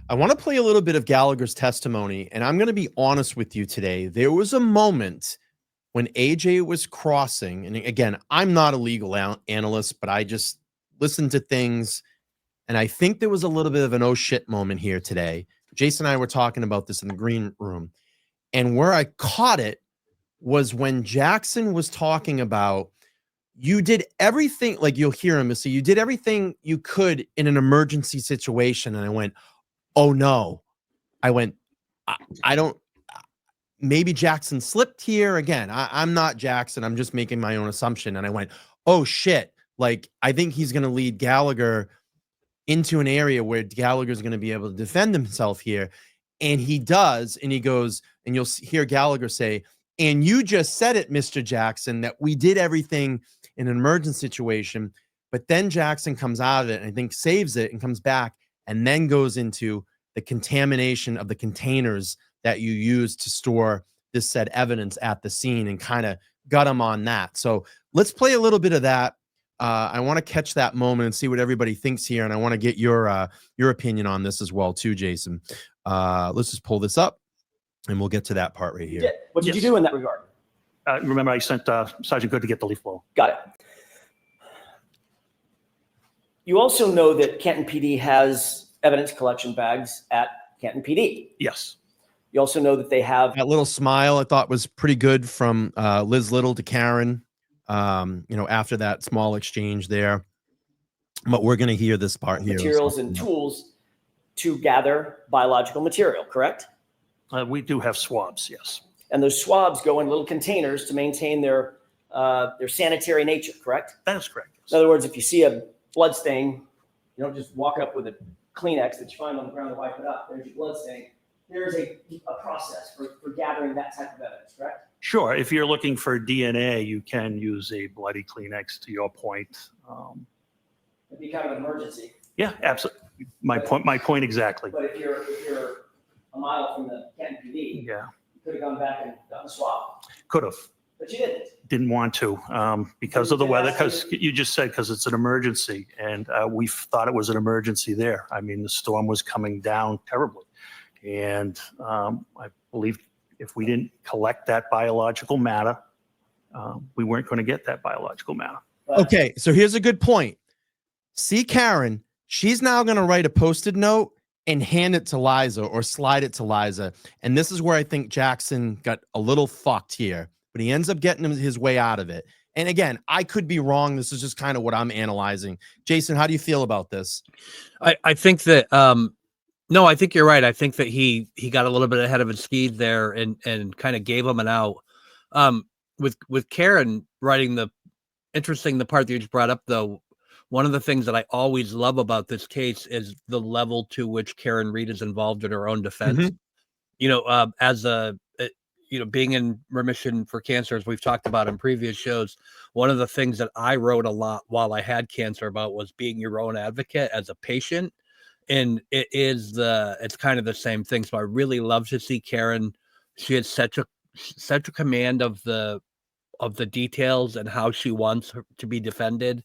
I want to play a little bit of Gallagher's testimony, and I'm going to be honest with you today. There was a moment when AJ was crossing, and again, I'm not a legal analyst, but I just listened to things, and I think there was a little bit of an oh shit moment here today. Jason and I were talking about this in the green room, and where I caught it was when Jackson was talking about you did everything, like you'll hear him say, you did everything you could in an emergency situation. And I went, oh no. I went, I don't, maybe Jackson slipped here again. I'm not Jackson. I'm just making my own assumption. And I went, oh shit. Like, I think he's going to lead Gallagher into an area where Gallagher's going to be able to defend himself here. And he does. And he goes, and you'll hear Gallagher say, and you just said it, Mr. Jackson, that we did everything in an emergency situation. But then Jackson comes out of it and I think saves it and comes back and then goes into the contamination of the containers that you use to store this said evidence at the scene and kind of got him on that. So let's play a little bit of that. I want to catch that moment and see what everybody thinks here. And I want to get your opinion on this as well too, Jason. Let's just pull this up and we'll get to that part right here. What did you do in that regard? Remember, I sent Sergeant Good to get the leaf blower. Got it. You also know that Canton PD has evidence collection bags at Canton PD. Yes. You also know that they have that little smile I thought was pretty good from Liz Little to Karen, after that small exchange there. But we're going to hear this part here. Materials and tools to gather biological material, correct? We do have swabs, yes. And those swabs go in little containers to maintain their sanitary nature, correct? That is correct. Yes. In other words, if you see a blood stain, you don't just walk up with a Kleenex that you find on the ground and wipe it up. There's your blood stain. There's a process for gathering that type of evidence, correct? Sure. If you're looking for DNA, you can use a bloody Kleenex, to your point. It'd be kind of an emergency. Yeah, absolutely. My point exactly. But if you're a mile from the Canton PD, you could have gone back and gotten a swab. Could have. But you didn't. Didn't want to because of the weather, because you just said because it's an emergency, and we thought it was an emergency there. I mean, the storm was coming down terribly. And I believe if we didn't collect that biological matter, we weren't going to get that biological matter. Okay, so here's a good point. See Karen, she's now going to write a Post-it note and hand it to Liza or slide it to Liza. And this is where I think Jackson got a little fucked here, but he ends up getting his way out of it. And again, I could be wrong. This is just kind of what I'm analyzing. Jason, how do you feel about this? I think that, no, I think you're right. I think that he got a little bit ahead of his skis there and kind of gave him an out. With Karen writing the part that you just brought up, though, one of the things that I always love about this case is the level to which Karen Reed is involved in her own defense. Mm-hmm. As being in remission for cancer, as we've talked about in previous shows, one of the things that I wrote a lot while I had cancer about was being your own advocate as a patient. And it's kind of the same thing. So I really love to see Karen. She has such a command of the details and how she wants her to be defended.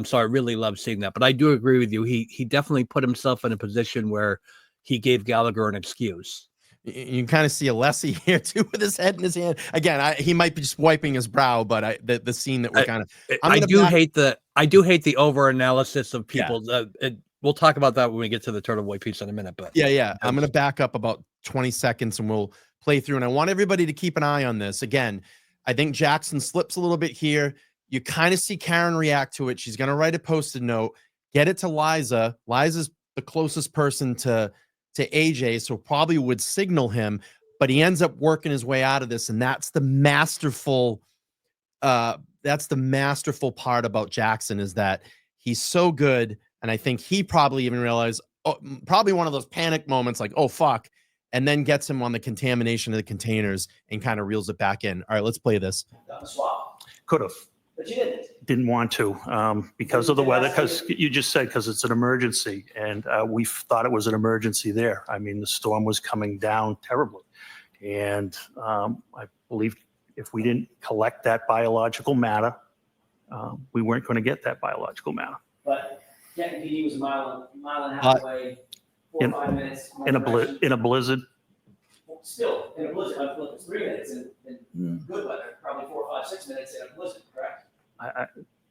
So I really love seeing that. But I do agree with you. He definitely put himself in a position where he gave Gallagher an excuse. You can kind of see Alessi here too, with his head in his hand. Again, he might be just wiping his brow, but the scene that we're kind of. I do hate the over analysis of people. We'll talk about that when we get to the Turtle Boy piece in a minute. But yeah, I'm going to back up about 20 seconds and we'll play through. And I want everybody to keep an eye on this. Again, I think Jackson slips a little bit here. You kind of see Karen react to it. She's going to write a Post-it note, get it to Liza. Liza's the closest person to AJ, so probably would signal him, but he ends up working his way out of this. And that's the masterful part about Jackson, is that he's so good. And I think he probably even realized, probably one of those panic moments, like, oh, fuck, and then gets him on the contamination of the containers and kind of reels it back in. All right, let's play this. Could have. But you didn't. Didn't want to because of the weather, because you just said because it's an emergency, and we thought it was an emergency there. I mean, the storm was coming down terribly. And I believe if we didn't collect that biological matter, we weren't going to get that biological matter. But Canton PD was a mile and a half away. 4 In- or 5 minutes. In a blizzard. Still, in a blizzard, look, it's 3 minutes in Mm. good weather, probably 4, 5, 6 minutes in a blizzard, correct?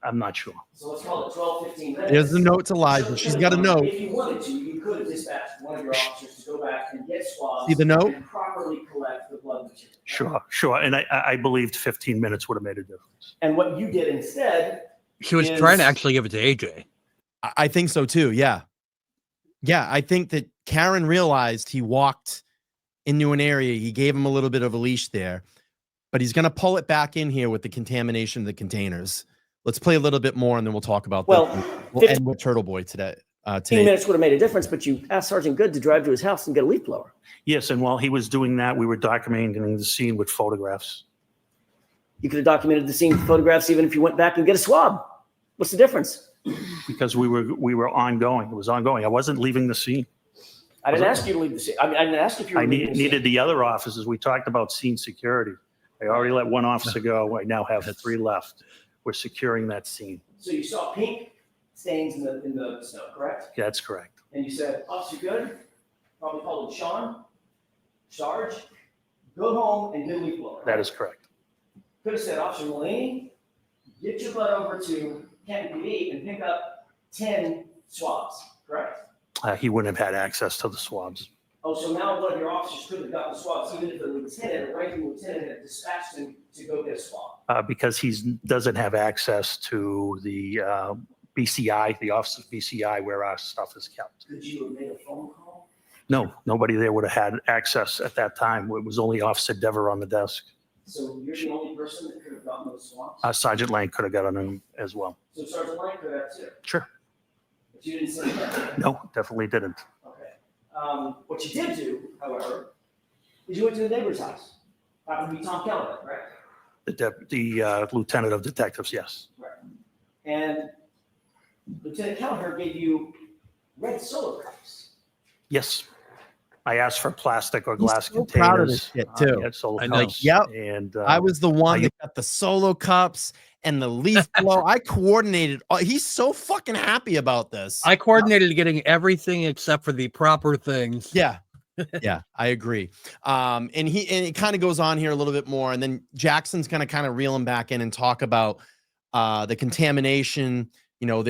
I'm not sure. So let's call it 12, 15 minutes. There's the note to Liza. She's got a note. If you wanted to, you could have dispatched one of your officers to go back and get swabs. See the note? And properly collect the blood material. Sure. And I believed 15 minutes would have made a difference. And what you did instead, She was is- trying to actually give it to AJ. I think so too. Yeah. Yeah. I think that Karen realized he walked into an area. He gave him a little bit of a leash there, but he's going to pull it back in here with the contamination of the containers. Let's play a little bit more and then we'll talk about Well, that. We'll end with Turtle Boy today. 15 minutes would have made a difference, but you asked Sergeant Good to drive to his house and get a leaf blower. Yes, and while he was doing that, we were documenting the scene with photographs. You could have documented the scene with photographs even if you went back and get a swab. What's the difference? Because we were ongoing. It was ongoing. I wasn't leaving the scene. I didn't ask you to leave the scene. I didn't ask if you were I leaving the scene. needed the other officers. We talked about scene security. I already let one officer go. I now have 3 left. We're securing that scene. So you saw pink stains in the snow, correct? That's correct. And you said, Officer Good, probably called him Sean, Sarge, go home and get a leaf blower. That is correct. Could have said, Officer Mulaney, get your butt over to Canton PD and pick up 10 swabs, correct? He wouldn't have had access to the swabs. Oh, so now one of your officers could have gotten the swabs, even if the lieutenant, a ranking lieutenant, had dispatched him to go get a swab. Because he doesn't have access to the BCI, the Office of BCI, where our stuff is kept. Could you have made a phone call? No, nobody there would have had access at that time. It was only Officer Dever on the desk. So you're the only person that could have gotten those swabs? Sergeant Lang could have gotten them as well. So Sergeant Lang could have too? Sure. But you didn't say that? No, definitely didn't. Okay. What you did do, however, is you went to the neighbor's house. That would be Tom Keller, correct? The lieutenant of detectives, yes. Right. And Lieutenant Keller gave you red Solo cups. Yes. I asked for plastic or He's glass so containers. proud of this shit, too. Yeah, Solo I know. cups. Yep. And I was the one I- that got the Solo cups and the leaf blow. I coordinated. He's so fucking happy about this. I coordinated getting everything except for the proper things. Yeah. Yeah, I agree. And it kind of goes on here a little bit more. And then Jackson's gonna kind of reel him back in and talk about the contamination. You know,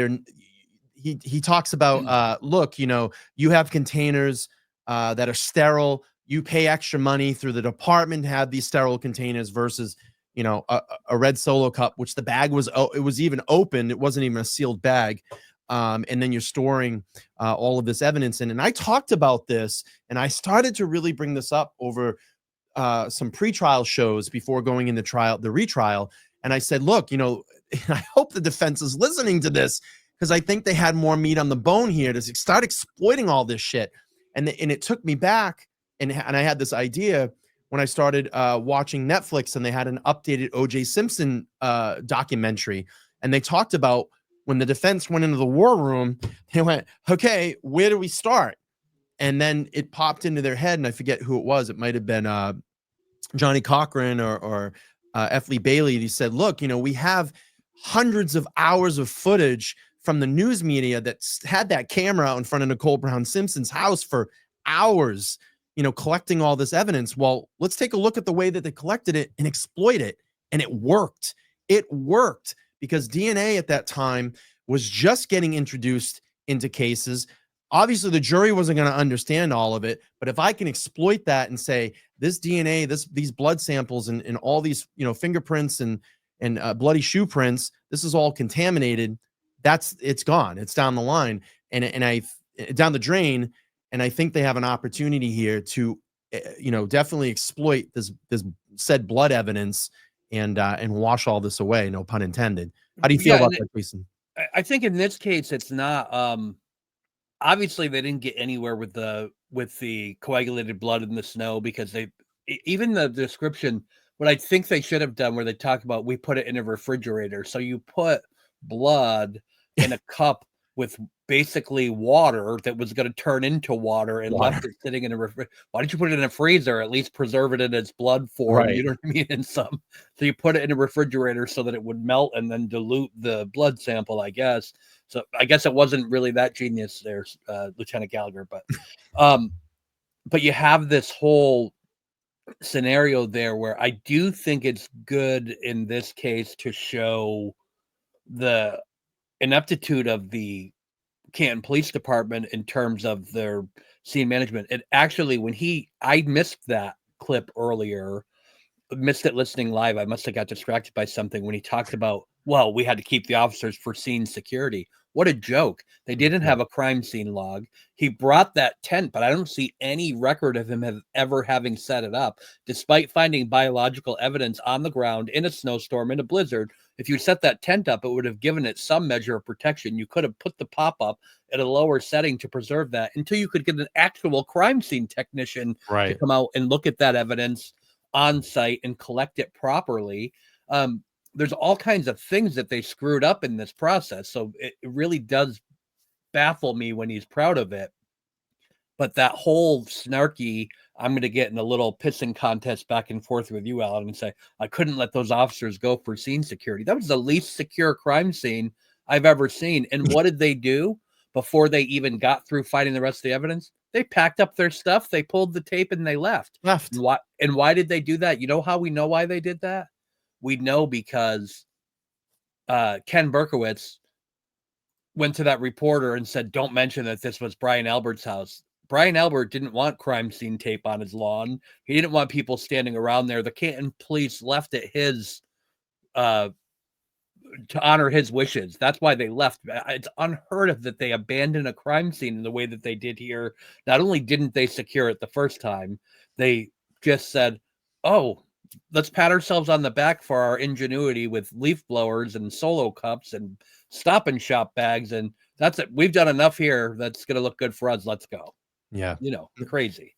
he talks about look, you know, you have containers that are sterile. You pay extra money through the department to have these sterile containers versus, you know, a red Solo cup, which the bag was, it was even open. It wasn't even a sealed bag. And then you're storing all of this evidence in. And I talked about this and I started to really bring this up over some pretrial shows before going into the retrial. And I said, look, you know, I hope the defense is listening to this because I think they had more meat on the bone here to start exploiting all this shit. And it took me back and I had this idea when I started watching Netflix and they had an updated O.J. Simpson documentary. And they talked about when the defense went into the war room, they went, okay, where do we start? And then it popped into their head, and I forget who it was. It might have been Johnny Cochran or F. Lee Bailey. He said, look, you know, we have hundreds of hours of footage from the news media that had that camera out in front of Nicole Brown Simpson's house for hours, you know, collecting all this evidence. Well, let's take a look at the way that they collected it and exploit it. And it worked. It worked. Because DNA at that time was just getting introduced into cases. Obviously, the jury wasn't going to understand all of it. But if I can exploit that and say this DNA, these blood samples, and all these, you know, fingerprints and bloody shoe prints, this is all contaminated. It's gone. It's down the line and down the drain. And I think they have an opportunity here to, you know, definitely exploit this said blood evidence and wash all this away. No pun intended. How do you feel about that, Jason? I think in this case, it's not, obviously they didn't get anywhere with the coagulated blood in the snow because even the description, what I think they should have done where they talk about, we put it in a refrigerator. So you put blood in a cup with basically water that was going to turn into water and left it sitting in a why didn't you put it in a freezer, at least preserve it in its blood form? You know what I mean? In some, so you put it in a refrigerator so that it would melt and then dilute the blood sample, I guess. So I guess it wasn't really that genius there, Lieutenant Gallagher, but you have this whole scenario there where I do think it's good in this case to show the ineptitude of the Canton Police Department in terms of their scene management. And actually, I missed that clip earlier, missed it listening live. I must have got distracted by something when he talked about, well, we had to keep the officers for scene security. What a joke. They didn't have a crime scene log. He brought that tent, but I don't see any record of him ever having set it up, despite finding biological evidence on the ground in a snowstorm, in a blizzard. If you set that tent up, it would have given it some measure of protection. You could have put the pop-up at a lower setting to preserve that until you could get an actual crime scene technician to come out and look at that evidence on site and collect it properly. There's all kinds of things that they screwed up in this process. So it really does baffle me when he's proud of it. But that whole snarky, I'm going to get in a little pissing contest back and forth with you, Alan, and say, I couldn't let those officers go for scene security. That was the least secure crime scene I've ever seen. And what did they do before they even got through finding the rest of the evidence? They packed up their stuff, they pulled the tape, and they left. And why did they do that? You know how we know why they did that? We know because Ken Berkowitz went to that reporter and said, don't mention that this was Brian Albert's house. Brian Albert didn't want crime scene tape on his lawn. He didn't want people standing around there. The Canton police left it his to honor his wishes. That's why they left. It's unheard of that they abandon a crime scene in the way that they did here. Not only didn't they secure it the first time, they just said, oh, let's pat ourselves on the back for our ingenuity with leaf blowers and solo cups and stop and shop bags. And that's it. We've done enough here. That's going to look good for us. Let's go. Yeah. Crazy.